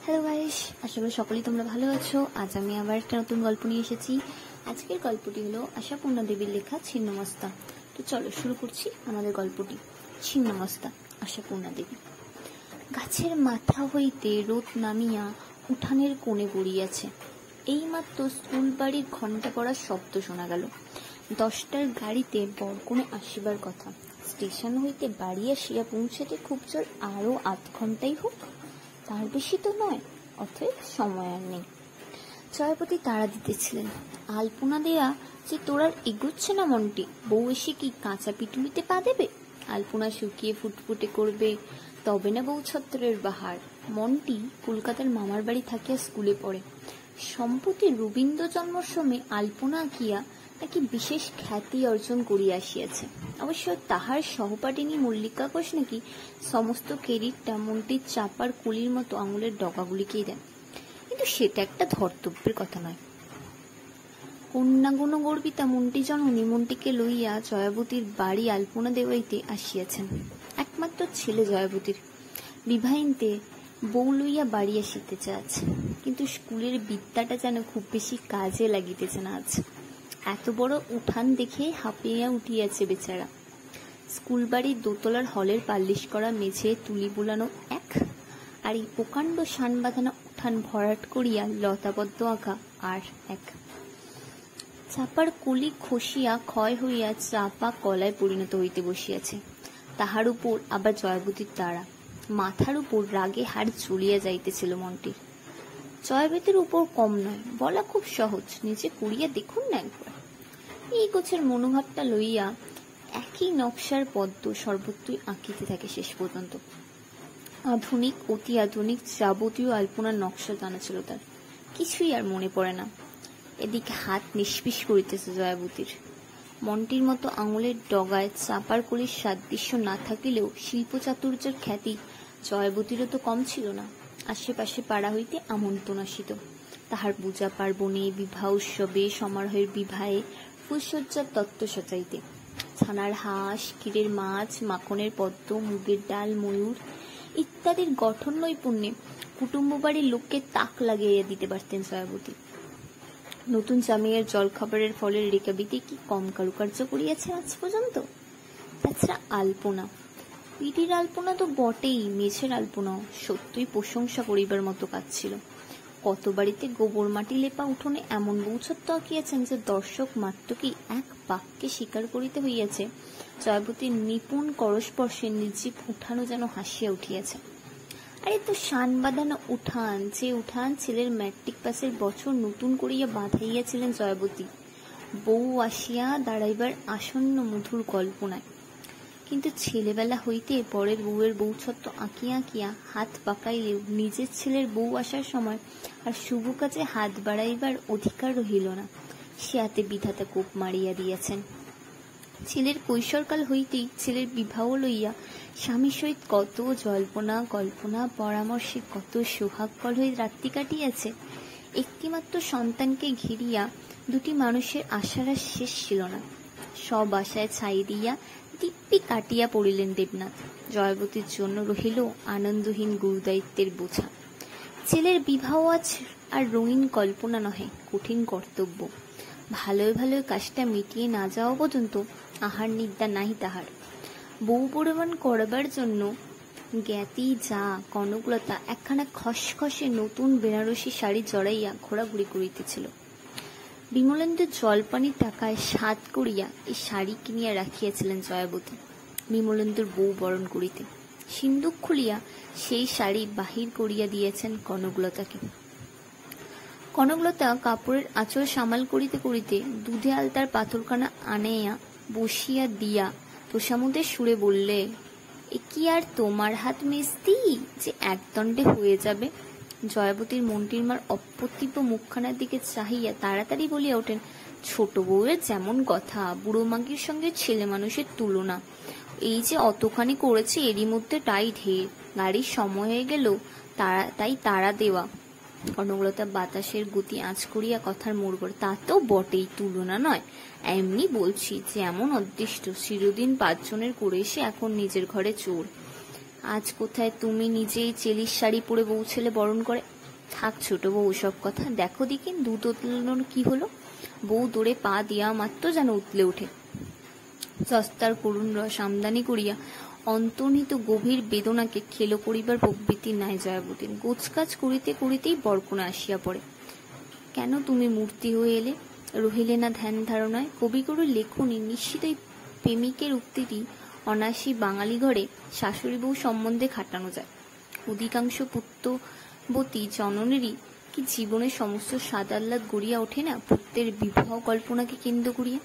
Hello guys, আশা করি সকলেই তোমরা ভালো আছো। আজ আমি আবার একটা নতুন গল্প নিয়ে এসেছি। আজকের গল্পটি হলো আশাপূর্ণা দেবীর লেখা ছিন্নমস্তা। তো চলো শুরু করছি আমাদের গল্পটি। ছিন্নমস্তা, আশাপূর্ণা দেবী। গাছের মাথা হইতে রোদ নামিয়া উঠানের কোণে পড়িয়াছে। এইমাত্র স্কুল বাড়ির ঘণ্টা পড়ার শব্দ শোনা গেল। 10টার গাড়িতে বরকনে আসিবার কথা। স্টেশন হইতে বাড়ি আসিয়া পৌঁছাতে খুব জোর আরো 8 ঘন্টাই হোক, তার বেশি তো নয়। অতএব সময় আর নেই। জয়াপতি তাড়া দিতেছিলেন, আলপনা দেয়া যে তোর আর এগোচ্ছে না মনটি। বউ এসে কি কাঁচা পিটুলিতে পা দেবে? আলপনা শুকিয়ে ফুটফুটে করবে, তবে না বউ ছত্তরের বাহার। মনটি কলকাতার মামার বাড়ি থাকিয়া স্কুলে পড়ে। সম্প্রতি রবীন্দ্র জন্মোৎসবে আলপনা আঁকিয়া নাকি বিশেষ খ্যাতি অর্জন করিয়া আসিয়াছে। অবশ্য তাহার সহপাঠিনী মল্লিকা ঘোষ নাকি সমস্ত ক্রেডিটটা মন্টির চাপার কুলির মতো আঙুলের ডগাগুলিকেই দেন। কিন্তু সেটা একটা ধর্তব্যের কথা নয়। কন্যা গুণগর্বিতা মন্টি জননী মন্টিকে লইয়া জয়াবতীর বাড়ি আলপনা দেওয়াইতে আসিয়াছেন। একমাত্র ছেলে জয়াবতীর, বিবাহিতে বউ লইয়া বাড়ি আসিতেছে আজ। কিন্তু স্কুলের বিদ্যাটা যেন খুব বেশি কাজে লাগিতেছে না আজ। এত বড় উঠান দেখে হাঁপিয়া উঠিয়াছে বেচারা। স্কুল বাড়ির দোতলার হলের পাল্লিশ করা মেঝে তুলি বোলানো এক, আর এই প্রকাণ্ড শান বাঁধানো উঠান ভরাট করিয়া লতাবদ্ধ আঁকা আর এক। চাপার কলি খসিয়া ক্ষয় হইয়া চাপা কলায় পরিণত হইতে বসিয়াছে। তাহার উপর আবার জয়াবতীর তাড়া। মাথার উপর রাগে হাড় জ্বলিয়া যাইতেছিল মনটির। জয়াবতীর উপর কম নয়, বলা খুব সহজ, নিজে করিয়া দেখুন না একবার। এই গোছের মনোভাবটা লইয়া একই নকশার পদ্ম সর্বত্রই আঁকিতে থাকে শেষ পর্যন্ত। আধুনিক, অতি আধুনিক যাবতীয় আলপনার নকশা জানা ছিল তার, কিছুই আর মনে পড়ে না। এদিকে হাত নিষ্পিস করিতেছে জয়াবতীর। মন্টির মতো আঙুলের ডগায় চাপার কলির সাদৃশ্য না থাকিলেও শিল্প চাতুর্যের খ্যাতি জয়াবতীরও তো কম ছিল না। আশেপাশে পাড়া হইতে আমন্ত্রণ আসিত। তাহার পূজা পার্বণে, বিবাহ উৎসবে, সমারোহের বিবাহে, ফুলসজ্জার তত্ত্ব সচাইতে। ছানার হাঁস, ক্ষীরের মাছ, মাখনের পদ্ম, মুগের ডাল, ময়ূর ইত্যাদির গঠন নৈপুণ্যে কুটুম্ব বাড়ির লোককে তাক লাগিয়ে দিতে পারতেন জয়াবতী। নতুন জামাইয়ের জলখাবারের ফলের রেকাবিতে কি কম কারুকার্য করিয়াছেন আজ পর্যন্ত? তাছাড়া আলপনা, পিটির আলপনা তো বটেই, মেঝের আলপনাও সত্যই প্রশংসা করিবার মতো কাজ ছিল। কত বাড়িতে গোবর মাটি লেপা উঠোনে এমন বৌছত্ব আঁকিয়াছেন যে দর্শক মাত্রকেই এক বাক্যে স্বীকার করিতে হইয়াছে জয়াবতীর নিপুণ করস্পর্শে নির্জীব উঠানও যেন হাসিয়া উঠিয়াছে। আরে তো শান বাঁধানো উঠান, যে উঠান ছেলের ম্যাট্রিক পাসের বছর নতুন করিয়া বাঁধাইয়াছিলেন জয়াবতী, বউ আসিয়া দাঁড়াইবার আসন্ন মধুর কল্পনায়। কিন্তু ছেলেবেলা হইতে পরের বউয়ের বৌছত্ব আঁকিয়া আঁকিয়া হাত পাকাইলেও নিজের ছেলের বউ আসার সময় আর শুভ কাজে হাত বাড়াইবার অধিকার রহিল না। সে হাতে বিধাতা কোপ মারিয়া দিয়াছেন। ছেলের কৈশোরকাল হইতেই ছেলের বিবাহ লইয়া স্বামীর সহিত কত জল্পনা কল্পনা পরামর্শে কত সোহাগ কলহে রাত্রি কাটিয়াছে। একটিমাত্র সন্তানকে ঘিরিয়া দুটি মানুষের আশার আর শেষ ছিল না। সব আশায় ছাই দিয়া দিব্যি কাটিয়া পড়িলেন দেবনাথ। জয়াবতীর জন্য রহিল আনন্দহীন গুরুদায়িত্বের বোঝা। ছেলের বিবাহ আজ আর রঙিন কল্পনা নহে, কঠিন কর্তব্য। ভালোয় ভালোয় কাজটা মিটিয়ে না যাওয়া পর্যন্ত আহার নিদ্রা নাহি তাহার। বউ পরিমাণ করবার জন্য জ্ঞাতি যা কনকলতা একখানা খসখসে নতুন বেনারসি শাড়ি জড়াইয়া ঘোরাঘুরি করিতেছিল। বিমলেন্দুর জলপানির টাকায় সাত করিয়া এই শাড়ি কিনিয়া রাখিয়াছিলেন জয়াবতী বিমলেন্দুর বউ বরণ করিতে। সিন্দুক খুলিয়া সেই শাড়ি বাহির করিয়া দিয়েছেন কনকলতাকে। কনকলতা কাপড়ের আঁচল সামাল করিতে করিতে দুধে আলতার পাথরখানা আনাইয়া বসিয়া দিয়া তোষামুদের সুরে বললে, এ কি আর তোমার হাত মেজদি যে একদণ্ডে হয়ে যাবে? জয়াবতীর মন্টির মার অপ্রতিভ মুখখানার দিকে চাহিয়া তাড়াতাড়ি বলিয়া ওঠেন, ছোট বউয়ের যেমন কথা, বুড়ো মাগির সঙ্গে ছেলে মানুষের তুলনা। এই যে অতখানি করেছে এরই মধ্যে টাই ঢের, গাড়ির সময় হয়ে গেল, তাই তাড়া দেওয়া। কনকলতা বাতাসের গতি আঁচ করিয়া কথার মোড় করে, তা তো বটেই, তুলনা নয়, এমনি বলছি যে এমন অদৃষ্ট চিরদিন 5 জনের করে এসে এখন নিজের ঘরে চোর। আজ কোথায় তুমি নিজেই চেলির শাড়ি পরে বউ ছেলে বরণ করে। থাক ছোট বউ সব কথা, দেখো দিকে দুধ উতলানোর কি হলো। বউ দৌড়ে পা দিয়া মাত্র যেন উতলে ওঠে। সস্তার করুণ রস আমদানি করিয়া অন্তর্নিহিত গভীর বেদনাকে খেলো করিবার প্রবৃত্তি নাই জয়াবতীর। গোছকাজ করিতে করিতেই বরকনে আসিয়া পড়ে। কেন তুমি মূর্তি হয়ে এলে, রহিলে না ধ্যান ধারণায়। কবিগুরুর লেখনী নিশ্চিতই প্রেমিকের উক্তিটি অনায়াসী বাঙালি ঘরে শাশুড়ি বউ সম্বন্ধে খাটানো যায়। অধিকাংশ পুত্রবতী জননেরই কি জীবনের সমস্ত স্বাদ আহ্লাদ গড়িয়া ওঠে না পুত্রের বিবাহ কল্পনাকে কেন্দ্র করিয়া।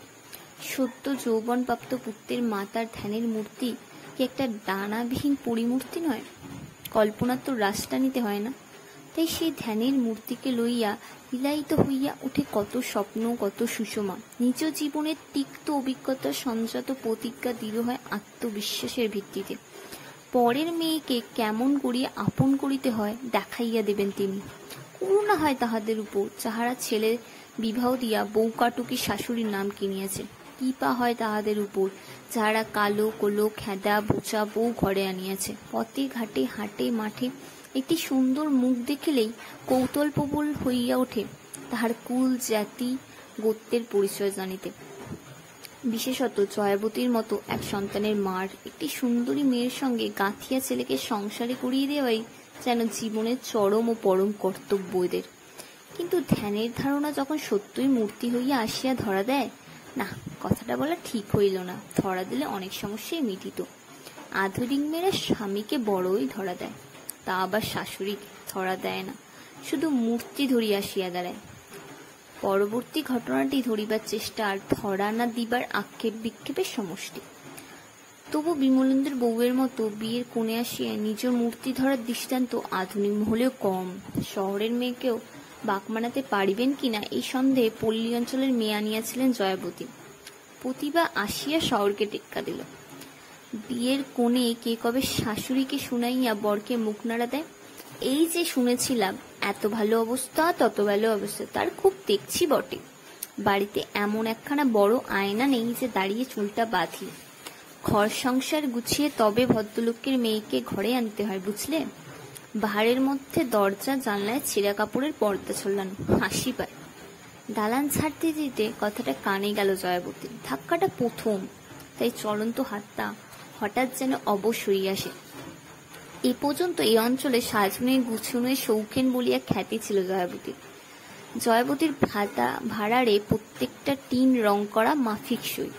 সদ্য যৌবন প্রাপ্ত পুত্রের মাতার ধ্যানের মূর্তি কি একটা ডানাবিহীন পরিমূর্তি নয়? কল্পনার তো রাশ টানিতে হয় না। তাই সেই ধ্যানের মূর্তিকে লইয়া লীলায়িত হইয়া উঠে কত স্বপ্ন, কত সুষমা। নিজ জীবনের তিক্ত অভিজ্ঞতা সঞ্জাত প্রতিজ্ঞা দৃঢ় হয় আত্মবিশ্বাসের ভিত্তিতে। পরের মেয়েকে কেমন করিয়া আপন করিতে হয় দেখাইয়া দেবেন তিনি। করুণা হয় তাহাদের উপর যাহারা ছেলে বিবাহ দিয়া বউ কাটুকি শাশুড়ির নাম কিনিয়াছে। কৃপা হয় তাহাদের উপর যাহারা কালো কোলো খেদা বোচা বউ ঘরে আনিয়াছে। পথে ঘাটে হাটে মাঠে একটি সুন্দর মুখ দেখিলেই কৌতূহল প্রবল হইয়া ওঠে তাহার কুল জাতি গোত্রের পরিচয় জানিতে। বিশেষত জয়াবতীর মতো এক সন্তানের মার একটি সুন্দরী মেয়ের সঙ্গে গাঁথিয়া ছেলেকে সংসারে করিয়ে দেওয়াই যেন জীবনের চরম ও পরম কর্তব্য এদের। কিন্তু ধ্যানের ধারণা যখন সত্যই মূর্তি হইয়া আসিয়া ধরা দেয়, না, কথাটা বলা ঠিক হইল না। ধরা দিলে অনেক সমস্যাই মিটিত। আধুনিক মেয়েরা স্বামীকে বড়ই ধরা দেয়, তা আবার শাশুড়িকে ধরা দেয় না, শুধু মূর্তি ধরিয়া আসিয়া দাঁড়ায়। পরবর্তী ঘটনাটি ধরিবার চেষ্টা আর ধরা না দিবার আক্ষেপ বিক্ষেপের সমষ্টি। তবু বিমলেন্দুর বউয়ের মতো বিয়ের কোণে আসিয়া নিজের মূর্তি ধরার দৃষ্টান্ত আধুনিক মহলেও কম। শহরের মেয়েকেও বাক মানাতে পারিবেন কিনা এই সন্দেহে পল্লী অঞ্চলের মেয়ে আনিয়াছিলেন জয়াবতী। প্রতিভা আসিয়া শহরকে টেক্কা দিল। বিয়ের কোণে কে কবে শাশুড়িকে শুনাইয়া বরকে মুখ নাড়া দেয়। এই যে শুনেছিলাম এত ভালো অবস্থা তত ভালো অবস্থা, তার খুব দেখছি বটে। বাড়িতে এমন একখানা বড় আয়না নেই যে দাঁড়িয়ে চুলটা বাঁধি। ঘর সংসার গুছিয়ে তবে ভদ্রলোকের মেয়েকে ঘরে আনতে হয়, বুঝলে। বাহারের মধ্যে দরজা জানলায় ছেঁড়া কাপড়ের পর্দা ঝোলানো, হাসি পায়। দালান ছাড়তে দিতে কথাটা কানে গেল জয়াবতীর। ধাক্কাটা প্রথম, তাই চলন্ত হাতটা হঠাৎ যেন অবশ হইয়া আসে। এ পর্যন্ত এই অঞ্চলে সাজনে গুছনে শৌখিন বলিয়া খ্যাতি ছিল জয়াবতীর। জয়াবতীর ভাড়ারে প্রত্যেকটা টিন রং করা মাফিকসই।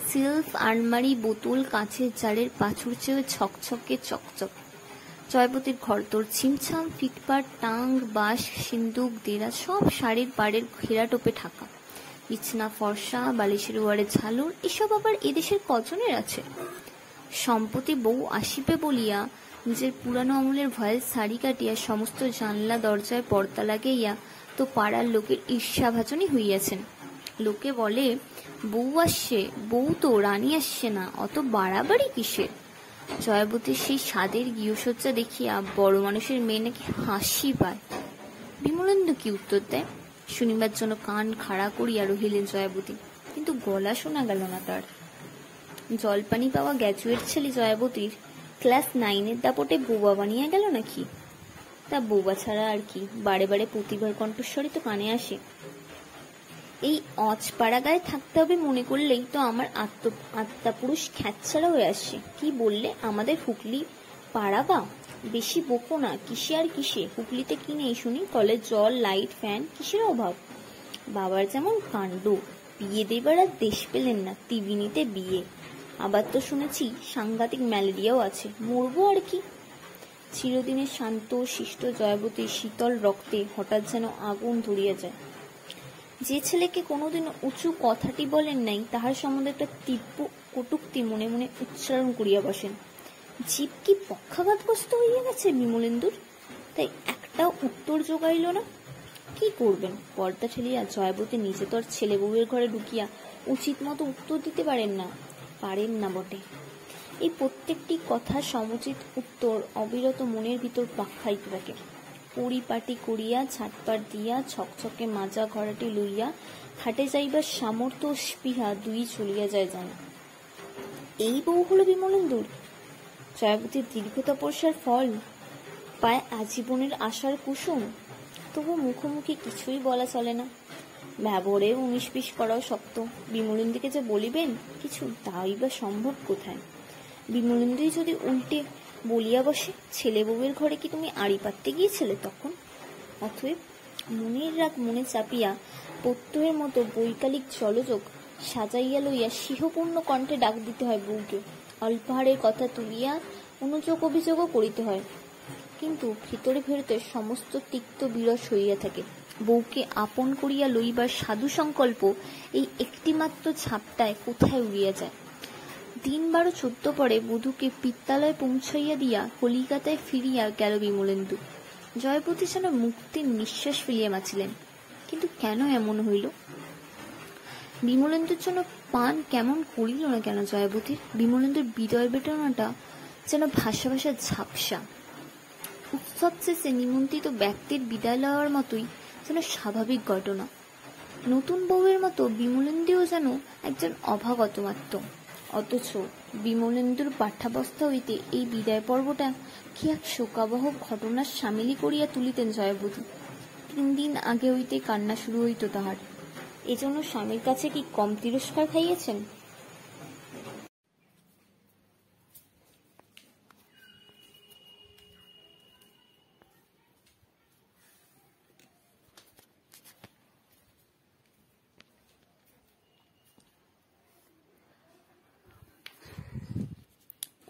সিল্ক আলমারি, বোতল, কাঁচের জারের পাঁচুর চেয়ে ছকছকে চকচক। জয়াবতীর ঘরদোর ছিমছাম, ফিটপাট, টাং, বাঁশ, সিন্দুক, দেরা সব শাড়ির পাড়ের ঘেরা টোপে ঢাকা। বিছনা ফর্সা, বালিশের ওয়ারে ঝালর। এসব আবার এদেশের কজনের আছে? সম্প্রতি বউ আসিবে বলিয়া নিজের পুরানো আমলের ভয়েল শাড়ি কাটিয়া সমস্ত জানলা দরজায় পর্দা লাগাইয়া তো পাড়ার লোকের ঈর্ষাভাজনই হইয়াছেন। লোকে বলে, বউ আসছে, বউ তো রানী আসছে না, অত বাড়াবাড়ি কিসের? জয়াবতীর সেই স্বাদের গৃহসজ্জা দেখিয়া বড় মানুষের মেয়ে নাকি হাসি পায়। বিমলেন্দু কি উত্তর দেয় শুনিবার জন্য কান খাড়া করিয়া রহিলেন জয়াবতী, কিন্তু গলা শোনা গেল না তার। জলপানি পাওয়া গ্র্যাজুয়েট ছেলে জয়াবতীর ক্লাস 9-এর দাপটে বোবা বানিয়ে গেল নাকি? তা বোবা ছাড়া আর কি, বারে বারে প্রতিভার কণ্ঠস্বরই তো কানে আসে। এই অজপাড়া গায়ে থাকতে হবে মনে করলেই তো আমার আত্মাপুরুষ খ্যাতছাড়া হয়ে আসছে। কি বললে, আমাদের হুগলি পাড়া? বা বেশি বকো না। কিসে আর কিসে? হুগলিতে কি নেই শুনি? কলের জল, লাইট, ফ্যান, কিসের অভাব? বাবার যেমন কাণ্ড, বিয়ে দেবার আর দেশ পেলেন না, ত্রিবেণীতে বিয়ে। আবার তো শুনেছি সাংঘাতিক ম্যালেরিয়াও আছে, মরবো আর কি। চিরদিনের শান্ত শিষ্ট জয়াবতীর শীতল রক্তে হঠাৎ যেন আগুন ধরিয়া যায়। যে ছেলেকে কোনোদিন উঁচু কথাটি বলেন নাই, তাহার সম্বন্ধে একটা তীব্র কটূক্তি মনে মনে উচ্চারণ করিয়া বসেন। জীব কি পক্ষাঘাতগ্রস্ত হইয়া গেছে বিমলেন্দুর? তাই একটা উত্তর জোগাইল না। কি করবেন? পর্দা ঠেলিয়া জয়াবতী নিজে তো আর ছেলে বউয়ের ঘরে ঢুকিয়া উচিত মতো উত্তর দিতে পারেন না বটে। এই প্রত্যেকটি কথা সমুচিত উত্তর অবিরত মনের ভিতর পাক খাইতে থাকে। পরিপাটি করিয়া ঝাটপাট দিয়া ছকছকে মাজা ঘরাটি লইয়া খাটে যাইবার সামর্থ্য স্পৃহা দুই চলিয়া যায় জানা। এই বউ হলো বিমলেন্দুর? জয়াবতীর দীর্ঘ তপস্যার ফল পায় আজীবনের আশার কুসুম। তবু মুখোমুখি কিছুই বলা চলে না, ব্যবহারে 19-20 করাও শক্ত। বিমলেন্দুকে যে বলিবেন কিছু, তাই বা সম্ভব কোথায়? বিমলেন্দুই যদি উল্টে বলিয়া বসে, ছেলে বউয়ের ঘরে কি তুমি আড়ি পাততে গিয়েছিলে তখন? অতএব মনের রাগ মনে চাপিয়া প্রত্যয়ের মতো বৈকালিক জলযোগ সাজাইয়া লইয়া সিংহপূর্ণ কণ্ঠে ডাক দিতে হয় বউকে। অল্পাহারের কথা তুলিয়া অনুযোগ অভিযোগও করিতে হয়, কিন্তু ভিতরে ভিতরে সমস্ত তিক্ত বিরস হইয়া থাকে। বউকে আপন করিয়া লইবার সাধু সংকল্প এই একটিমাত্র ঝাপটায় কোথায় উড়িয়া যায়। 13-14 পরে বধূকে পিত্তালয়ে পৌঁছাইয়া দিয়া কলিকাতায় ফিরিয়া গেল বিমলেন্দু। জয়াবতী যেন মুক্তির নিঃশ্বাস ফেলিয়া বাঁচিলেন। কিন্তু কেন এমন হইল? বিমলেন্দুর জন্য পান কেমন করিল না কেন জয়াবতীর? বিমলেন্দুর বিদয় বেদনাটা যেন ভাষা ভাষা ঝাপসা। উৎসব শেষে নিমন্ত্রিত ব্যক্তির বিদায় লওয়ার মতোই যেন স্বাভাবিক ঘটনা। নতুন বউয়ের মতো বিমলেন্দুও যেন একজন অভাগত মাত্র। অথচ বিমলেন্দুর পাঠ্যাবস্থা হইতে এই বিদায় পর্বটা কি এক শোকাবহ ঘটনার সামিলি করিয়া তুলিতেন জয়াবতী। 3 দিন আগে হইতে কান্না শুরু হইত তাহার। এজন্য স্বামীর কাছে কি কম তিরস্কার খাইয়েছেন?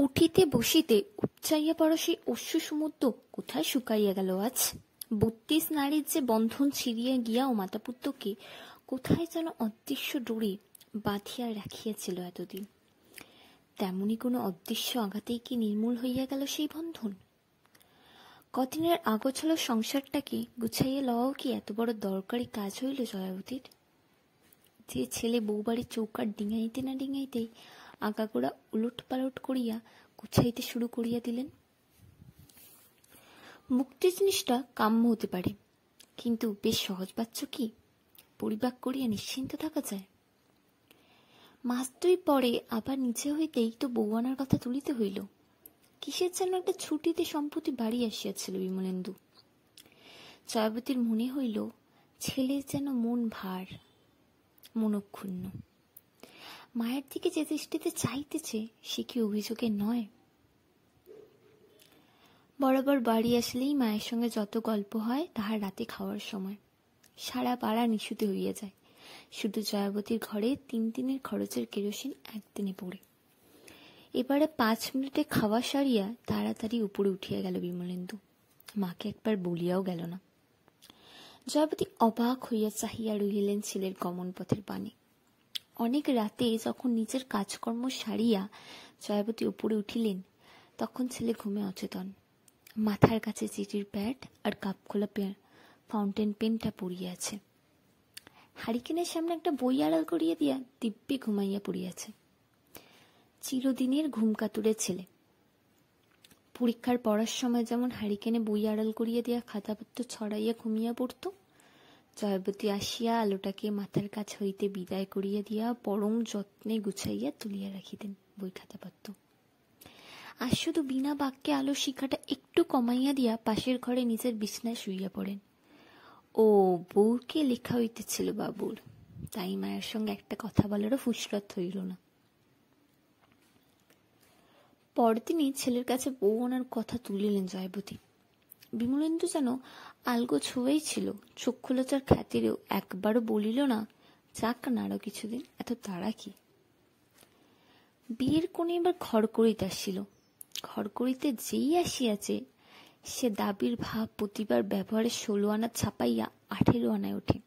উঠিতে বসিতে উপচাইয়া পড়া সেই অশ্রু সমুদ্র কোথায় শুকাইয়া গেল আজ? 32 নারীর যে বন্ধন ছিঁড়িয়া গিয়াও মাতাপুত্রকে কোথায় যেন অদৃশ্য ডোরে বাঁধিয়া রাখিয়াছিল এতদিন। তেমনি কোনো অদৃশ্য আঘাতেই কি নির্মূল হইয়া গেল সেই বন্ধন? কদিনের আগোছালো সংসারটাকে গুছাইয়া লওয়াও কি এত বড় দরকারি কাজ হইল জয়াবতীর? যে ছেলে বউ বাড়ির চৌকাট ডিঙাইতে না ডিঙাইতেই আগাগোড়া উলট পালট করিয়া গুছাইতে শুরু করিয়া দিলেন। মুক্তি জিনিসটা কাম্য হতে পারে, কিন্তু বেশ সহজ বাচ্চ কি? পরিবাগ করিয়া নিশ্চিন্ত থাকা যায়? 2 মাস পরে আবার নিচে হইতেই তো বউ আনার কথা তুলিতে হইল। কিসের যেন একটা ছুটিতে সম্প্রতি বাড়ি আসিয়াছিল বিমলেন্দু। জয়াবতীর মনে হইল ছেলের যেন মন ভার, মনক্ষুণ্ণ। মায়ের দিকে যে দৃষ্টিতে চাইতেছে সে কি অভিযোগের নয়? বরাবর বাড়ি আসলেই মায়ের সঙ্গে যত গল্প হয় তাহার রাতে খাওয়ার সময় সারা পাড়া নিশুতে হইয়া যায়। শুধু জয়াবতীর ঘরে 3 দিনের খরচের কেরোসিন একদিনে পড়ে। এবারে 5 মিনিটে খাওয়া সারিয়া তাড়াতাড়ি উপরে উঠিয়া গেল বিমলেন্দু। মাকে একবার বলিয়াও গেল না। জয়াবতী অবাক হইয়া চাহিয়া রহিলেন ছেলের গমন পথের পানে। অনেক রাতে যখন নিজের কাজকর্ম সারিয়া জয়াবতী উপরে উঠিলেন, তখন ছেলে ঘুমে অচেতন। মাথার কাছে চিঠির প্যাড আর কাপ খোলা ফাউন্টেন পেনটা পড়িয়াছে। হারিকেনের সামনে একটা বই আড়াল করিয়া দিয়া দিব্যি ঘুমাইয়া পড়িয়াছে। চিরদিনের ঘুমকাতুরে ছেলে। পরীক্ষার পড়ার সময় যেমন হারিকেনে বই আড়াল করিয়া দিয়া খাতাপত্র ছড়াইয়া ঘুমিয়া পড়ত, জয়াবতী আসিয়া আলোটাকে মাথার কাছ হইতে বিদায় করিয়া দিয়া পরম যত্নে গুছাইয়া তুলিয়া রাখিতেন বই খাতাপত্র। আর শুধু বিনা বাক্যে আলোর শিখাটা একটু কমাইয়া দিয়া পাশের ঘরে নিজের বিছনায় শুইয়া পড়েন। ও বউকে লেখা হইতেছিল বাবুর, তাই মায়ের সঙ্গে একটা কথা বলারও ফুসরত হইল না। পরদিনই ছেলের কাছে বউ আনার কথা তুলিলেন জয়াবতী। বিমলেন্দু যেন আলগো ছুঁয়েই ছিল, চক্ষুলতার খ্যাতিরেও একবারও বলিল না যাক না আরো কিছুদিন, এত তাড়া কি? বিয়ের কোণে এবার ঘর করিতে আসছিল। ঘর করিতে যেই আসিয়াছে সে দাবির ভাব প্রতিবার ব্যবহারে 16 আনা ছাপাইয়া 18 আনায় ওঠে।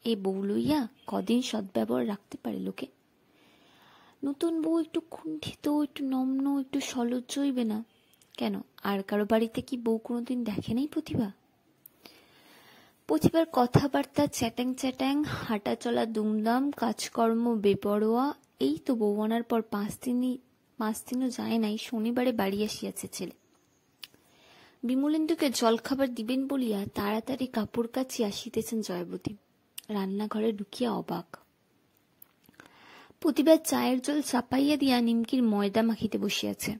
এ বউ লইয়া কদিন সদ্ব্যবহার রাখতে পারে লোকে? নতুন বউ একটু কুণ্ঠিত, একটু নম্ন, একটু সলজ্জ হইবে না কেন? আর কারো বাড়িতে কি বউ কোনোদিন দেখে নাই প্রতিভা? প্রতিবার কথাবার্তা চ্যাটাং চ্যাটাং, হাঁটা চলা দুমদাম, কাজকর্ম বেপরোয়া। এই তো বউ আনার পর 5 দিনও যায় নাই, শনিবারে বাড়ি আসিয়াছে ছেলে। বিমলেন্দুকে জলখাবার দিবেন বলিয়া তাড়াতাড়ি কাপড় কাচি আসিতেছেন জয়াবতী। রান্নাঘরে ঢুকিয়া অবাক। প্রতিবার চায়ের জল চাপাইয়া দিয়া নিমকির ময়দা মাখিতে বসিয়াছে।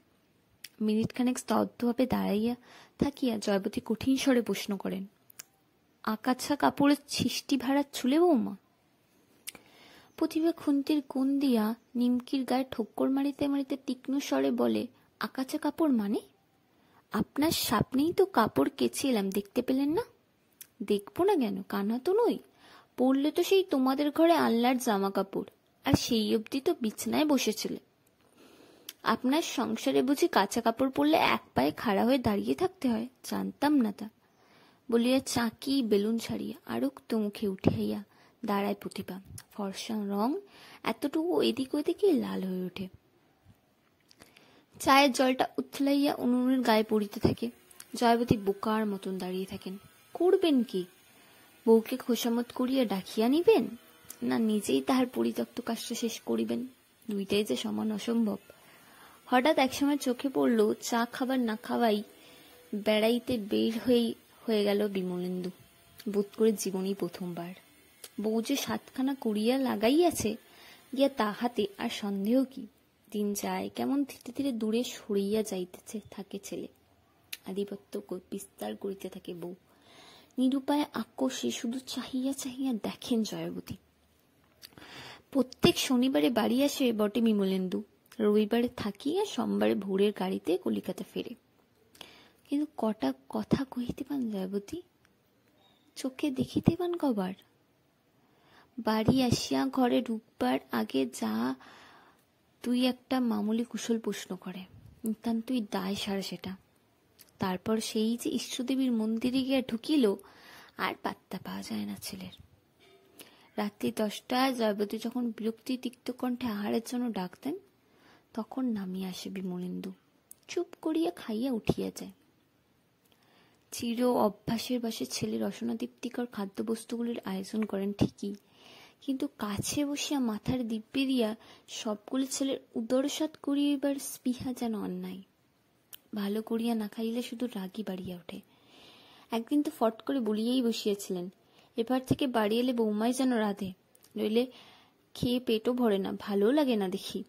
মিনিটখানেক স্তব্ধভাবে দাঁড়াইয়া থাকিয়া জয়বতী কঠিন স্বরে প্রশ্ন করেন, আকাছা কাপড়ের ছিষ্টি ভাড়া ছুলে বৌমা? প্রতিভা খুন্তির কোণ দিয়া নিমকির গায়ে ঠোক্কর মারিতে মারিতে তীক্ষ্ণ স্বরে বলে, আকাছা কাপড় মানে? আপনার সামনেই তো কাপড় কেচে এলাম, দেখতে পেলেন না? দেখবো না কেন, কানা তো নই। পরলে তো সেই তোমাদের ঘরে আল্লাহর জামা কাপড়, আর সেই অবধি তো বিছনায় বসেছিলে। আপনার সংসারে বুঝি কাঁচা কাপড় পরলে এক পায়ে খাড়া হয়ে দাঁড়িয়ে থাকতে হয়? জানতাম না তা। বলিয়া চাকি বেলুন ছাড়িয়া আরক্ত মুখে উঠিয়া দাঁড়ায় প্রতিভা। ফর্সা রং এতটুকু এদিক ওদিকে লাল হয়ে ওঠে। চায়ের জলটা উথলাইয়া উনুনের গায়ে পড়িতে থাকে। জয়বতী বোকার মতন দাঁড়িয়ে থাকেন। করবেন কি? বউকে খোসামত করিয়া ডাকিয়া নিবেন, না নিজেই তাহার পরিত্যক্ত কাজটা শেষ করিবেন? দুইটাই যে সমান অসম্ভব। হঠাৎ একসময় চোখে পড়ল, চা খাবার না খাওয়াই বেড়াইতে বের হয়ে গেল বিমলেন্দু। বোধ করে জীবনেই প্রথমবার। বউ যে সাতখানা করিয়া লাগাইয়াছে গিয়া তাহাতে আর সন্দেহ কি? দিন যায় কেমন ধীরে ধীরে দূরে সরিয়া যাইতেছে থাকে ছেলে। আধিপত্য বিস্তার করিতে থাকে বউ। নিরুপায় আকস্মে শুধু চাহিয়া চাহিয়া দেখেন জয়বতী। প্রত্যেক শনিবারে বাড়ি আসে বটে বিমলেন্দু, রবিবারে থাকিয়া সোমবারে ভোরের গাড়িতে কলিকাতা ফেরে। কিন্তু কটা কথা কহিতে পান জয়বতী? চোখে দেখিতে পান কবার? বাড়ি আসিয়া ঘরে ঢুকবার আগে যা তুই একটা মামুলি কুশল প্রশ্ন করে, নিতান্তই দায় সারা সেটা। তারপর সেই যে ইষ্টদেবীর মন্দিরে গিয়া ঢুকিল, আর পাত্তা পাওয়া যায় না ছেলের। রাত্রি 10টায় জয়বতী যখন বিরক্তি তিক্ত কণ্ঠে আহারের জন্য ডাকতেন, তখন নামিয়া আসে বিমলেন্দু, চুপ করিয়া খাইয়া উঠিয়া যায়। চির অভ্যাসের বশে ছেলের রসনাদীপ্তিকর খাদ্যবস্তুগুলির আয়োজন করেন ঠিকই, কিন্তু কাছে বসিয়া মাথার দিব্যে দিয়া সবগুলি ছেলের উদরসাৎ করিবার স্পৃহা যেন অন্যায়। ভালো করিয়া না খাইলে শুধু রাগই বাড়িয়া ওঠে। একদিন তো ফট করে বলিয়াই বসিয়াছিলেন, এবার থেকে বাড়ি এলে বৌমাই যেন রাধে, নইলে খেয়ে পেটও ভরে না, ভালোও লাগে না দেখি।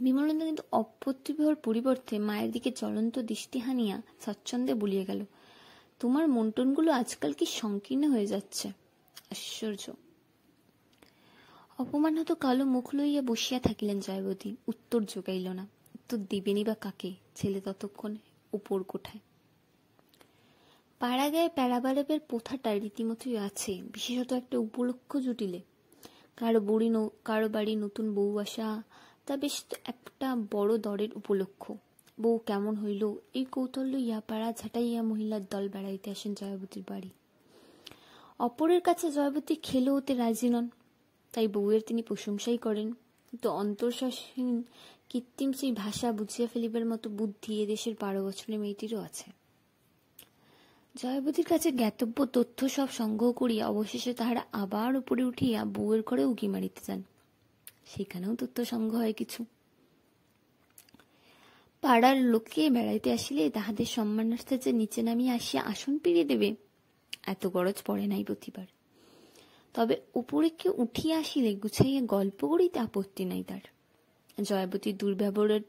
বিমলেন্দু কিন্তু অপ্রতিভর পরিবর্তে মায়ের দিকে জ্বলন্ত দৃষ্টি হানিয়া স্বচ্ছন্দে বলিয়া গেল, তোমার মন্টনগুলো আজকাল কি সংকীর্ণ হয়ে যাচ্ছে, আশ্চর্য। অপমান হতো কালো মুখ লইয়া বসিয়া থাকিলেন জয়বতী। উত্তর জোগাইল না। উত্তর দিবেনি বা কাকে? ছেলে ততক্ষণ উপর কোঠায়। পাড়াগাঁয়ে প্যারাবারেবের প্রথাটা রীতিমতোই আছে, বিশেষত একটা উপলক্ষ জুটিলে। কারো বাড়ি নতুন বউ আসা, তা বেশ একটা বড় দরের উপলক্ষ। বউ কেমন হইল এই কৌতূহল লইয়া পাড়া ঝাঁটাইয়া মহিলার দল বেড়াইতে আসেন জয়বতীর বাড়ি। অপরের কাছে জয়বতী খেলো হতে রাজি নন, তাই বউয়ের তিনি প্রশংসাই করেন, কিন্তু অন্তর্শ্বাসহীন কৃত্রিম সেই ভাষা বুঝিয়া ফেলিবার মতো বুদ্ধি এদেশের 12 বছরের মেয়েটিরও আছে। জয়বতীর কাছে জ্ঞাতব্য তথ্য সব সংগ্রহ করিয়া অবশেষে তাহারা আবার উপরে উঠিয়া বউয়ের ঘরে উকি মারিতে যান। সেখানেও তথ্য সংগ্রহ হয় কিছু। পাড়ার লোকে বেড়াইতে আসিলে তাহাদের সম্মানার্থে যে নিচে নামিয়া আসিয়া আসন পেরিয়ে দেবে, এত গরজ পড়ে নাই প্রতিবার। তবে উপরে কেউ উঠিয়া আসিলে গুছাইয়া গল্প করিতে আপত্তি নাই তার। জয়বতীর দুর্ব্যবহারের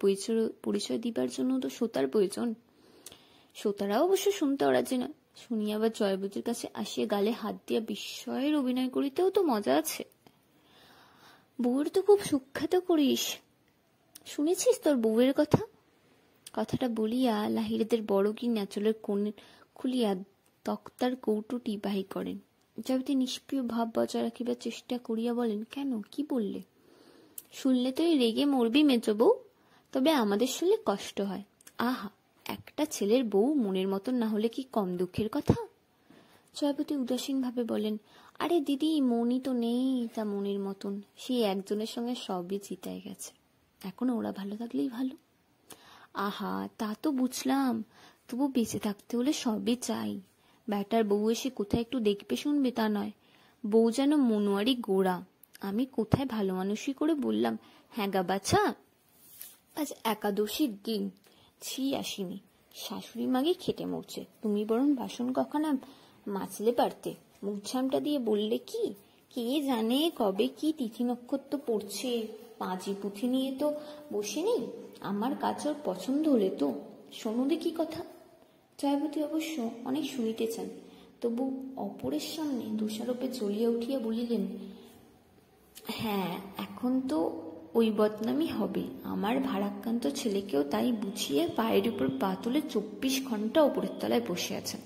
পরিচয় দিবার জন্য তো শ্রোতার প্রয়োজন। শ্রোতারাও অবশ্য শুনতে অরাজি নয়। শুনিয়া আবার জয়বতীর কাছে আসিয়া গালে হাত দিয়া বিস্ময়ের অভিনয় করিতেও তো মজা আছে। বউয়ের তো খুব সুখ্যাত করিস, শুনেছিস তোর বউয়ের কথা? কথাটা বলিয়া লাহিড়েদের বড় কি ন্যাচলের কোণ খুলিয়া তক্তার কৌটোটি বাহির করেন। জয়বতী নিষ্প্রিয় ভাব বজায় রাখিবার চেষ্টা করিয়া বলেন, কেন, কি বললে? শুনলে তো এই রেগে মরবি মেজ বউ, তবে আমাদের শুনলে কষ্ট হয়। আহা, একটা ছেলের বউ মনের মতন না হলে কি কম দুঃখের কথা? জয়বতী উদাসীন ভাবে বলেন, আরে দিদি, মনই তো নেই তা মনের মতন, সেই একজনের সঙ্গে সবই চিতায় গেছে, এখন ওরা ভালো থাকলেই ভালো। আহা, তা তো বুঝলাম, তবু বেঁচে থাকতে হলে সবই চাই। ব্যাটার বউ এসে কোথায় একটু দেখবে শুনবে তা নয়, বউ যেন মনোয়ারি গোড়া। আমি কোথায় ভালো মানুষই করে বললাম, হ্যাঁ গা বাছা, আজ একাদশীর দিন, ছি আসিনি, শাশুড়ি মাগে খেটে মরছে, তুমি বরং বাসন কখানা মাজলে পারতে, মুখ ঝামটা দিয়ে বললে কি কে জানে কবে কি তিথি নক্ষত্র পড়ছে, পাঁজি পুঁথি নিয়ে তো বসে নেই। আমার কাজ ওর পছন্দ হলে তো শোনো দেখি কথা। জয়াবতী অবশ্য অনেক শুনিতে চান, তবু অপরের সামনে দোষারোপে জ্বলিয়া উঠিয়া বলিলেন, হ্যাঁ এখন তো ওই বদনামই হবে। আমার ভারাক্রান্ত ছেলেকেও তাই বুঝিয়ে পায়ের উপর পা তুলে 24 ঘন্টা ওপরের তলায় বসে আছেন।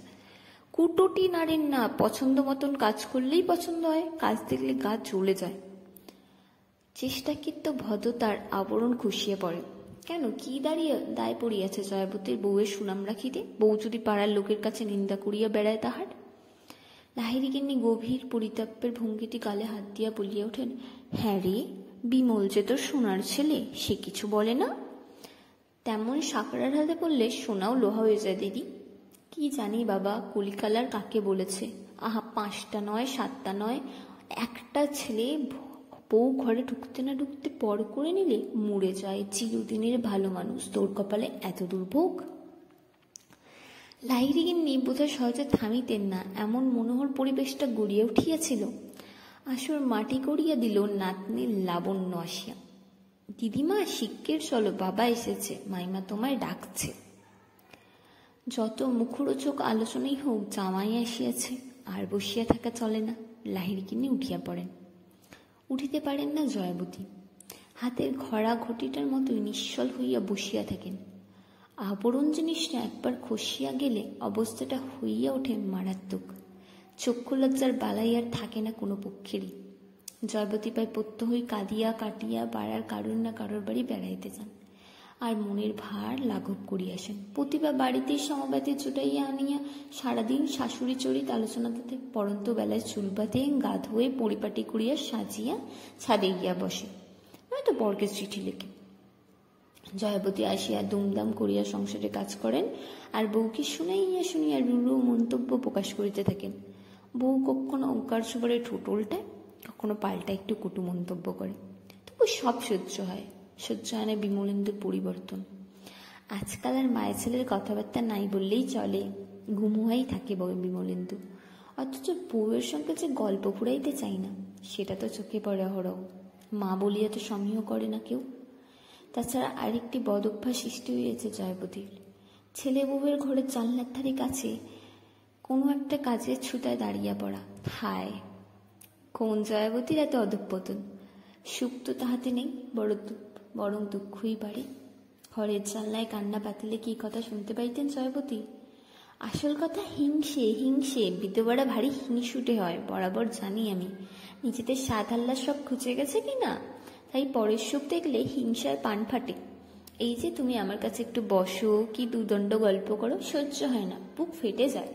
কুটোটি নাড়েন না, পছন্দ মতন কাজ করলেই পছন্দ হয়, কাজ দেখলে গা জ্বলে যায়। চেষ্টাকৃত ভদ্রতার আবরণ খুশিয়ে পড়ে। কেন, কি দায় পড়িয়াছে জয়াবতীর বউয়ের সুনাম রাখিতে? বউ যদি পাড়ার লোকের কাছে নিন্দা করিয়া বেড়ায় তাহার। লাহিড়িগিন্নি গভীর পরিতাপের ভঙ্গিটি গালে হাত দিয়া বলিয়া ওঠেন, হ্যাঁ রে, বিমল যে তোর সোনার ছেলে, সে কিছু বলে না? তেমন সাকরার হাতে পড়লে সোনাও লোহা হয়ে যায় দিদি। কি জানি বাবা, কলিকালার কাকে বলেছে। আহা, 5টা নয় 7টা নয়, একটা ছেলে বউ ঘরে ঢুকতে না ঢুকতে পর করে নিলে মরে যায়। চিরদিনের ভালো মানুষ, তোর কপালে এত দুর্ভোগ। লাহিড়িগিন্নি বোধহয় সহজে থামিতেন না, এমন মনোহর পরিবেশটা গড়িয়া উঠিয়াছিল। আসর মাটি করিয়া দিল নাতনির লাবণ্য আসিয়া। দিদিমা শিগগির চলো, বাবা এসেছে, মাইমা তোমায় ডাকছে। যত মুখরোচক আলোচনাই হোক, জামাই আসিয়াছে, আর বসিয়া থাকা চলে না। লাহিড়িগিন্নি উঠিয়া পড়েন। উঠিতে পারেন না জয়াবতী। হাতের ঘড়া ঘটিটার মতোই নিশ্চল হইয়া বসিয়া থাকেন। আবরণ জিনিসটা একবার খসিয়া গেলে অবস্থাটা হইয়া ওঠে মারাত্মক। চক্ষু লজ্জার বালাই আর থাকে না কোনো পক্ষেরই। জয়াবতী প্রায় প্রত্যহই কাঁদিয়া কাটিয়া পাড়ার কারোর না কারোর বাড়ি বেড়াইতে যান, আর মনের ভার লাঘব করিয়া আসেন। প্রতিভা বাড়িতেই সমবাতে জুটাইয়া আনিয়া সারাদিন শাশুড়ি চরিত আলোচনাতে পরন্ত বেলায় চুল বাঁধে, গা ধুয়ে পরিপাটি করিয়া সাজিয়া ছাদে গিয়া বসে, নয়তো বর্গের চিঠি লেখে। জয়াবতী আসিয়া দুমদাম করিয়া সংসারে কাজ করেন, আর বউকে শুনাইয়া শুনিয়া রুড়ু মন্তব্য প্রকাশ করিতে থাকেন। বউ কখনো অঙ্কার্য করে ঠোঁট উল্টায়, কখনো পাল্টা একটু কটু মন্তব্য করে, তবু সব সহ্য হয়। সহ্য হয় না বিমলেন্দুর পরিবর্তন। আজকাল আর মায়ের ছেলের কথাবার্তা নাই বললেই চলে, ঘুমুয়াই থাকে বিমলেন্দু। অথচ বউয়ের সঙ্গে যে গল্প ফুরাইতে চাই না, সেটা তো চোখে পড়ে অহরহ। মা বলিয়া তো সমীহ করে না কেউ। তাছাড়া আরেকটি বদ অভ্যাস সৃষ্টি হয়েছে জয়াবতীর। ছেলে বউয়ের ঘরের জানলার ধারে কাছে কোনো একটা কাজের ছুতায় দাঁড়িয়ে পড়া। হায়, কোন জয়াবতীর এত অধঃপতন! সুখ তো তাহাতে নেই, বরং দুঃখই বাড়ে। ঘরের জানলায় কান্না পাতিলে কি কথা শুনতে পাইতেন জয়াবতী? আসল কথা হিংসে। বিধবারা ভারী হিংসুটে হয়, বরাবর জানি আমি। নিজেদের স্বাদ আহ্লাদ সব খুঁজে গেছে কিনা, তাই পরের সুখ দেখলে হিংসায় পান ফাটে। এই যে তুমি আমার কাছে একটু বসো, কি দুদণ্ড গল্প করো, সহ্য হয় না, বুক ফেটে যায়।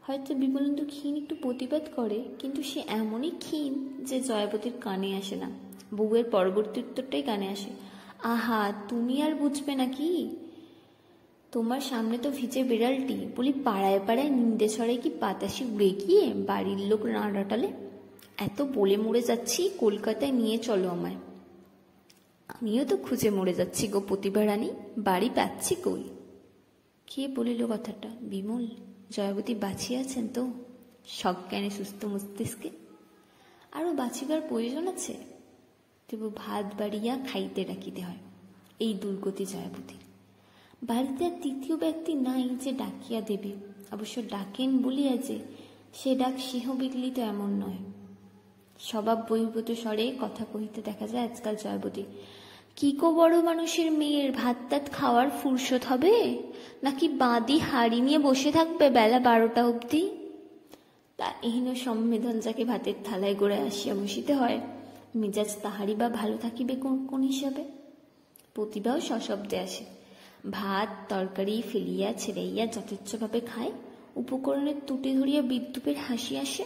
হয়তো বিমলেন্দু ক্ষীণ একটু প্রতিবাদ করে, কিন্তু সে এমনই ক্ষীণ যে জয়াবতীর কানে আসে না। বউয়ের পরবর্তী উত্তরটাই কানে আসে, আহা তুমি আর বুঝবে না কি? তোমার সামনে তো ভিজে বিড়ালটি, বলি পাড়ায় পাড়ায় নিন্দে ছড়ায় কি বাতাসে উড়ে গিয়ে বাড়ির লোক না রাটালে। এত বলে মরে যাচ্ছি, কলকাতায় নিয়ে চলো আমায়। আমিও তো খুঁজে মরে যাচ্ছি গো প্রতিভা রানী, বাড়ি পাচ্ছি কই? কে বলিল কথাটা? বিমল। জয়াবতী বাঁচিয়ে আছেন তো? সজ্ঞানে সুস্থ মস্তিষ্কে? আরও বাঁচিবার প্রয়োজন আছে? তবু ভাত বাড়িয়া খাইতে ডাকিতে হয়, এই দুর্গতি জয়াবতীর। বাড়িতে আর তৃতীয় ব্যক্তি নাই যে ডাকিয়া দেবে। অবশ্য ডাকেন বলিয়া যে সে ডাক সিংহ বিগলিত এমন নয়। স্বভাব বহির্ভূত স্বরে কথা কহিতে দেখা যায় আজকাল জয়াবতী। কি কো বড় মানুষের মেয়ের ভাত টাত খাওয়ার ফুরসত হবে, নাকি বাঁধি হাড়ি নিয়ে বসে থাকবে বেলা 12টা অবধি? তা এহীন সম্মেদন যাকে ভাতের থালায় গোড়ায় আসিয়া বসিতে হয়, মেজাজ তাহারই বা ভালো থাকিবে কোন হিসাবে? প্রতিভাও সশব্দে আসে, ভাত তরকারি ফেলিয়া ছেড়াইয়া যথেচ্ছভাবে খায়। উপকরণের তুটে ধরিয়া বিদ্যুপের হাসি আসে।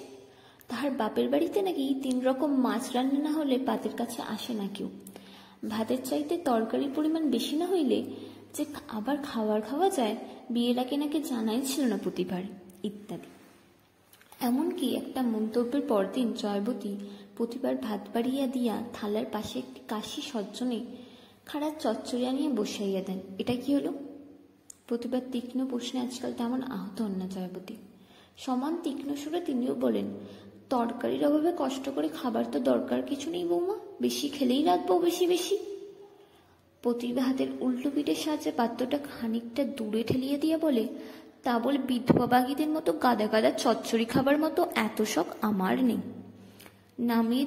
তাহার বাপের বাড়িতে নাকি 3 রকম মাছ রান্না না হলে পাতের কাছে আসে না কেউ। ভাতের চাইতে তরকারির পরিমাণ বেশি না হইলে যে আবার খাওয়া যায়, বিয়ের আগে নাকি জানাই ছিল না প্রতিভার, ইত্যাদি। এমনকি একটা মন্তব্যের পরদিন জয়াবতী প্রতিবার ভাত বাড়িয়া দিয়া থালার পাশে একটি কাশি সজ্জনে খাড়া চচ্চড়ি আনিয়ে বসাইয়া দেন। এটা কি হলো? প্রতিবার তীক্ষ্ণ প্রশ্নে আজকাল তেমন আহত হন না জয়াবতী। সমান তীক্ষ্ণ সুরে তিনিও বলেন, তরকারির অভাবে কষ্ট করে খাবার তো দরকার কিছু নেই বৌমা, বেশি খেলেই রাখবো বেশি বেশি। প্রতিভা হাতের উল্টো পিঠের সাহায্যে পাত্রটা খানিকটা দূরে ঠেলিয়ে দিয়ে বলে, তা বলে বিধবা বাগিদের মতো গাদা গাদা চচ্চড়ি খাবার মতো এত শখ আমার নেই। নামিয়ে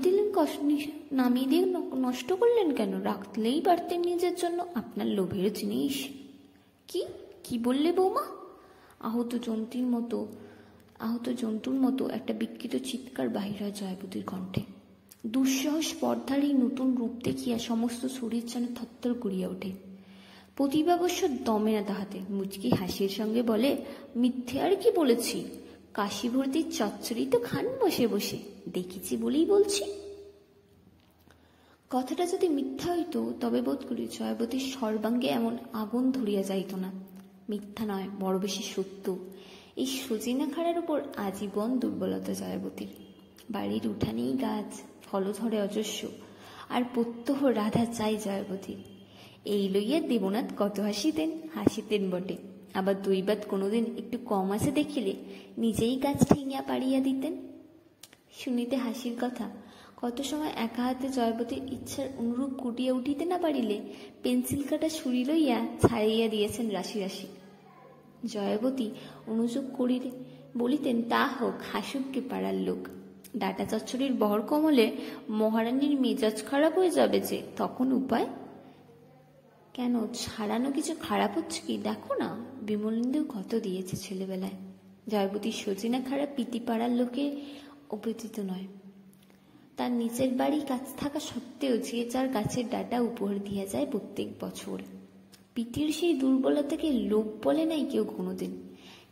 দিয়ে নষ্ট করলেন কেন? রাখলেই পারতেন নিজের জন্য, আপনার লোভের জিনিস। কি বললে বৌমা? আহত জন্তুর মতো একটা বিকৃত চিৎকার বাহির হয় জয়াবতীর কণ্ঠে। দুঃসহ স্পর্ধার এই নতুন রূপ দেখিয়া সমস্ত শরীর যেন থরথর করিয়া ওঠে। প্রতিভা অবশ্য দমে না তাহাতে, মুচকি হাসির সঙ্গে বলে, মিথ্যে আর কি বলেছি, কাশি ভর্তি চচ্চড়ি তো খান বসে বসে, দেখেছি বলেই বলছি। কথাটা যদি মিথ্যা হইত তবে বোধ করি জয়াবতীর সর্বাঙ্গে এমন আগুন ধরিয়া যাইত না। মিথ্যা নয়, বড় বেশি সত্য। এই সজিনা খাড়ার উপর আজীবন দুর্বলতা জয়াবতীর। বাড়ির উঠানেই গাছ, ফল ধরে অজস্র, আর প্রত্যহ রাধা চাই জয়াবতীর। এই লইয়া দেবনাথ কত হাসিতেন বটে, আবার দৈবাত কোনোদিন একটু কম আসে দেখিলে নিজেই গাছ ঠেঙিয়া পাড়িয়া দিতেন। শুনিতে হাসির কথা, কত সময় একা হাতে জয়াবতীর ইচ্ছার অনুরূপ কুটিয়া উঠিতে না পারিলে পেন্সিল কাটা ছুরি লইয়া ছাড়িয়া দিয়েছেন রাশি রাশি। জয়াবতী অনুযোগ করিলে বলিতেন, তা হোক, হাসুককে পাড়ার লোক। ডাটা চচ্চড়ির বহর কমলে মহারানীর মেজাজ খারাপ হয়ে যাবে যে, তখন উপায়? কেন, ছাড়ানো কিছু খারাপ হচ্ছে কি? দেখো না, বিমলেন্দু কত দিয়েছে ছেলেবেলায়। জয়াবতীর সজিনা খারাপ পিতি পাড়ার লোকে অব্যতীত নয়। তার নিচের বাড়ি কাছ থাকা সত্ত্বেও যে যার গাছের ডাটা উপহার দিয়া যায় প্রত্যেক বছর। পিতির সেই দুর্বলতাকে লোভ বলে নাই কেউ কোনোদিন।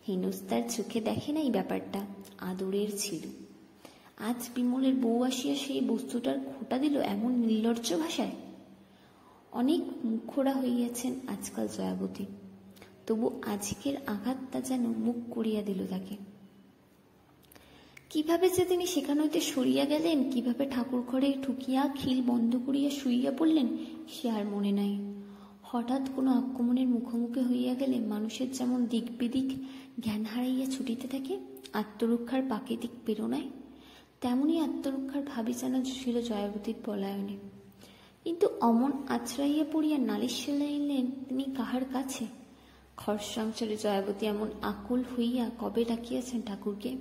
হেনস্তার চোখে দেখে নাই ব্যাপারটা আদরের ছিল। আজ বিমলের বউ আসিয়া সেই বস্তুটার খোঁটা দিল এমন নির্লজ্জ ভাষায়। অনেক মুখরা হইয়াছেন আজকাল জয়াবতী, তবু আজকের আঘাতটা যেন মুখ করিয়া দিল তাকে। কিভাবে যে তিনি সেখান হইতে সরিয়া গেলেন, কিভাবে ঠাকুর ঘরে ঠুকিয়া খিল বন্ধ করিয়া শুইয়া পড়লেন, সে আর মনে নাই। হঠাৎ কোনো আক্রমণের মুখোমুখি হইয়া গেলে মানুষের যেমন দিক বিদিক জ্ঞান হারাইয়া ছুটিতে থাকে আত্মরক্ষার প্রাকৃতিক প্রেরণায়, তেমনই আত্মরক্ষার ভাবি যেন ছিল জয়াবতীর পলায়নে। কিন্তু অমন আছড়াইয়া পড়িয়া নালিশ চালাইলেন তিনি কাহার কাছে? ঘর সংসারে জয়াবতী এমন আকুল হইয়া কবে ডাকিয়াছেন ঠাকুরকে?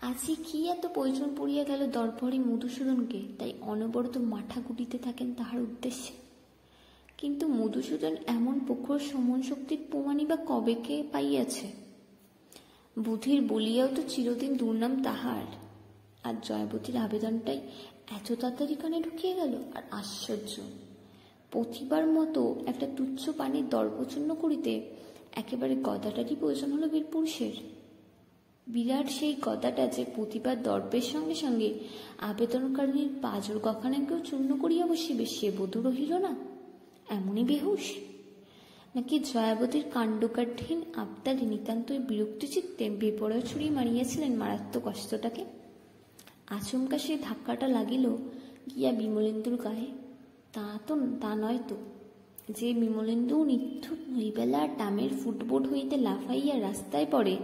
আজই কি এত প্রয়োজন পড়িয়া গেল দরপরে মধুসূদনকে, তাই অনবরত মাথা গুটিতে থাকেন তাহার উদ্দেশ্যে। কিন্তু মধুসূদন এমন প্রখর সমন শক্তির প্রমাণই বা কবেকে পাইয়াছে? বুধির বলিয়াও তো চিরদিন দুর্নাম তাহার। আর জয়াবতীর আবেদনটাই এত তাড়াতাড়ি কানে ঢুকিয়ে গেল। আর আশ্চর্য, প্রতিবার মতো একটা তুচ্ছ পানির দর্পচূর্ণ করিতে একেবারে গদাটারই প্রয়োজন হলো বীরপুরুষের। বিরাট সেই গদাটা যে প্রতিবার দর্পের সঙ্গে সঙ্গে আবেদনকারীর পাজর গখানাকেও চূর্ণ করিয়া বসিবে, সে বোধ রহিল না। এমনই বেহুশ নাকি জয়াবতীর কাণ্ডকাঠীন আবদারে নিতান্তই বিরক্তি চিত্তে বেপরোয়া ছুরি মারিয়াছিলেন মারাত্মক অস্ত্রটাকে? আচমকা সেই ধাক্কাটা লাগিল গিয়া বিমলেন্দুর গায়ে। তা নয় তো যে বিমলেন্দু নিঠুর নইবেলা টামের ফুটবোট হইতে লাফাইয়া রাস্তায় পড়ে,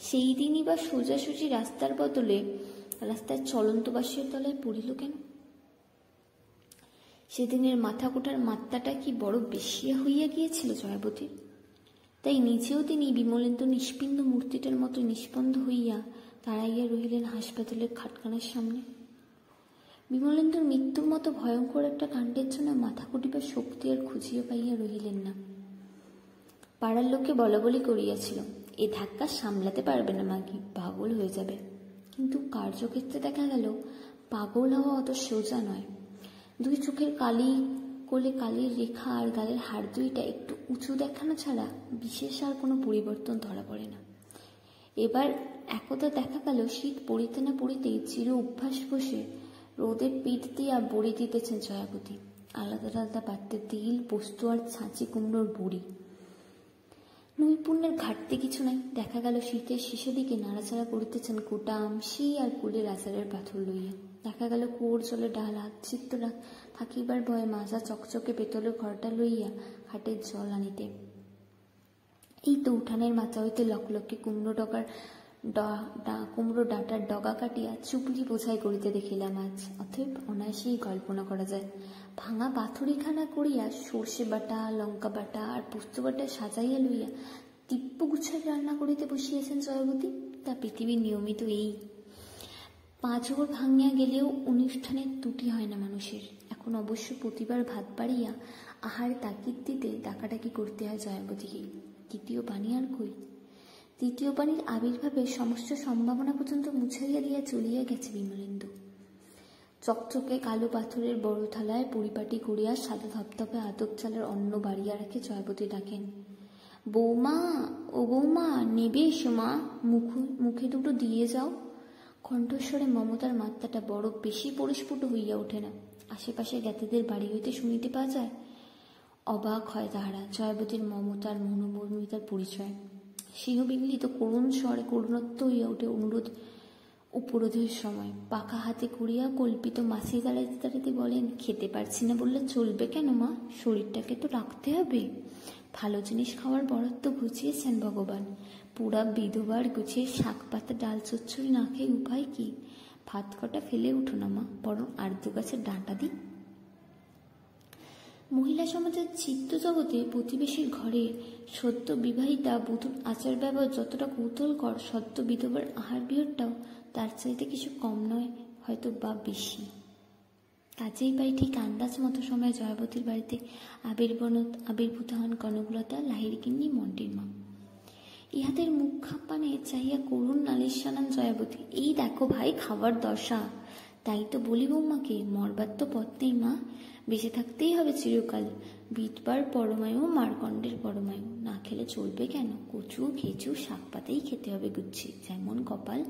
সেই দিনই বা সোজাসুজি রাস্তার বদলে রাস্তায় চলন্ত বাসের তলায় পড়িল কেন? সেদিনের মাথা কোটার মাত্রাটা কি বড় বেশিয়া হইয়া গিয়েছিল জয়াবতীর? তাই নিজেও তিনি বিমলেন্দু নিষ্পিণ্ড মূর্তিটার মতো নিষ্পন্দ হইয়া দাঁড়াইয়া রহিলেন হাসপাতালের খাটখানার সামনে। বিমলেন্দুর মৃত্যুর মতো ভয়ঙ্কর একটা কাণ্ডের জন্য মাথা কুটিবার শক্তি আর খুঁজিয়া পাইয়া রহিলেন না। পাড়ার লোককে বলাবলি করিয়াছিল, এ ধাক্কা সামলাতে পারবে না মাগি, পাগল হয়ে যাবে। কিন্তু কার্যক্ষেত্রে দেখা গেল পাগল হওয়া অত সোজা নয়। দুই চোখের কোলে কালির রেখা আর গালের হাড় দুইটা একটু উঁচু দেখানো ছাড়া বিশেষ আর কোনো পরিবর্তন ধরা পড়ে না। এবার একদা দেখা গেল শীত পড়িতে না পড়িতেই চির অভ্যাস বসে রোদের পিঠ দিয়া বড়ি দিতেছেন জয়াবতী। আলাদা আলাদা পাত্রে তেল, পোস্ত আর ছাঁচি কুমড়োর বড়ি। নৈপুণ্যের ঘাটতি কিছু নাই। দেখা গেল শীতের শেষের দিকে নাড়াচাড়া করিতেছেন গোটা আমশি আর কুলের আচারের পাথর লইয়া। দেখা গেল কুয়োর জলে ডাল আচ্ছিত্ত থাকিবার ভয়ে মাজা চকচকে পেতলের ঘরটা লইয়া খাটের জল আনিতে। এই তো উঠানের মাথা হইতে লকলকে কুমড়ো ডগার কুমড়ো ডাঁটার ডগা কাটিয়া চুপড়ি বোঝাই করিতে দেখিলাম আজ। অতএব অনায়াসেই কল্পনা করা যায় ভাঙা পাথরিখানা করিয়া সর্ষে বাটা, লঙ্কা বাটা আর পোস্ত বাটা সাজাইয়া লইয়া তিপ্প গুছায় রান্না করিতে বসিয়েছেন জয়াবতী। তা পৃথিবীর নিয়মিত এই। 5 ঘর ভাঙিয়া গেলেও অনুষ্ঠানের ত্রুটি হয় না মানুষের। এখন অবশ্য প্রতিবার ভাত বাড়িয়া আহার তাকিদ দিতে ডাকাডাকি করতে হয় জয়াবতীকে। দ্বিতীয় পানি আর কই? তৃতীয় পানির আবির্ভাবে সমস্ত সম্ভাবনা পর্যন্ত মুছাইয়া দিয়া চলিয়া গেছে বিমলেন্দু। চকচকে কালো পাথরের বড় থালায় পরিপাটি করিয়া সাদা ধপধপে আতপ চালের অন্ন বাড়িয়া রেখে জয়াবতী ডাকেন, বৌমা, ও বৌমা, নেবে এসো মা, মুখে দুটো দিয়ে যাও। কণ্ঠস্বরে মমতার মাত্রাটা বড় বেশি পরিস্ফুট হইয়া ওঠে না। আশেপাশে জ্ঞাতিদের বাড়ি হইতে শুনিতে পাওয়া যায়। অবাক হয় তাহারা জয়াবতীর মমতার মনোমর্মিতার পরিচয়। সিংহবিগলিত করুণ স্বরে করুণত্ব হইয়া ওঠে অনুরোধ উপরোধের সময়। পাকা হাতে করিয়া কল্পিত মাছি দাঁড়াইতে দাঁড়াইতে বলেন, খেতে পারছি না বললে চলবে কেন মা, শরীরটাকে তো রাখতে হবে। ভালো জিনিস খাওয়ার বরাদ্দ ঘুচিয়েছেন ভগবান। পুরা বিধবার গুছিয়ে শাক পাতা ডাল চচ্চড়ি না খেয়ে উপায় কি? ভাত কটা ফেলে উঠো না মা, বরং আর্দ্র গাছের ডাঁটা দিই। মহিলা সমাজের চিত্ত জগতে প্রতিবেশীর ঘরে সদ্য বিবাহিতা বধূর আচার ব্যবহার যতটা কৌতূহলকর, সদ্য বিধবার আহার বিহারটাও তার চাইতে কিছু কম নয়, হয়তো বা বেশি। কাজেই পাই ঠিক আন্দাজ মতো সময় জয়াবতীর বাড়িতে আবির্ভূত হন কনকলতা, লাহিড়িগিন্নি, মন্টির মা। ইহাদের মুখ পানে চাহিয়া করুণ নালিশ জানান জয়াবতী, এই দেখো ভাই, খাবার দশা। তাই তো বলি বৌমাকে, মরবার তো পথ নেই মা, বেঁচে থাকতেই হবে চিরকাল। বিধবার পরমায়ু, মারকণ্ডের পরমায়ু, না খেলে চলবে কেন? কচু খেচু শাক পাতাই খেতে হবে গুচ্ছি, যেমন কপাল।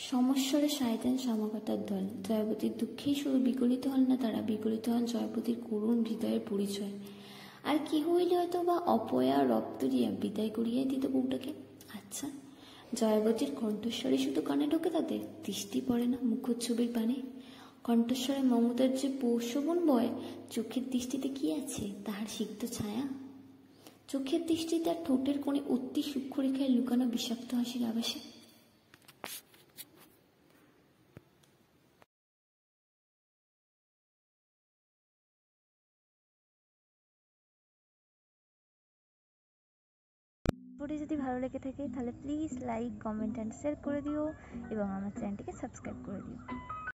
সমস্বরে সায় দেন সমাগতার দল। জয়াবতীর দুঃখেই শুধু বিগলিত হন না তারা, বিগলিত হন জয়াবতীর করুণ হৃদয়ের পরিচয়। আর কি হইলে হয়তো বা অপয়া রপ্তরিয়া বিদায় করিয়াই দিত বউটাকে। আচ্ছা, জয়াবতীর কণ্ঠস্বরে শুধু কানে ঢোকে তাদের, দৃষ্টি পড়ে না মুখচ্ছবির পানে? কণ্ঠস্বরে মমতার যে পৌষবন বয়, চোখের দৃষ্টিতে কি আছে? তাহার সিক্ত ছায়া। চোখের দৃষ্টিতে আর ঠোঁটের কোণে অতি সূক্ষ্ম রেখায় লুকানো বিষাক্ত হাসির আভাসে। ভিডিওটি যদি ভালো লেগে থাকে তাহলে please like, comment and share করে দিও এবং আমার চ্যানেলটিকে সাবস্ক্রাইব করে দিও।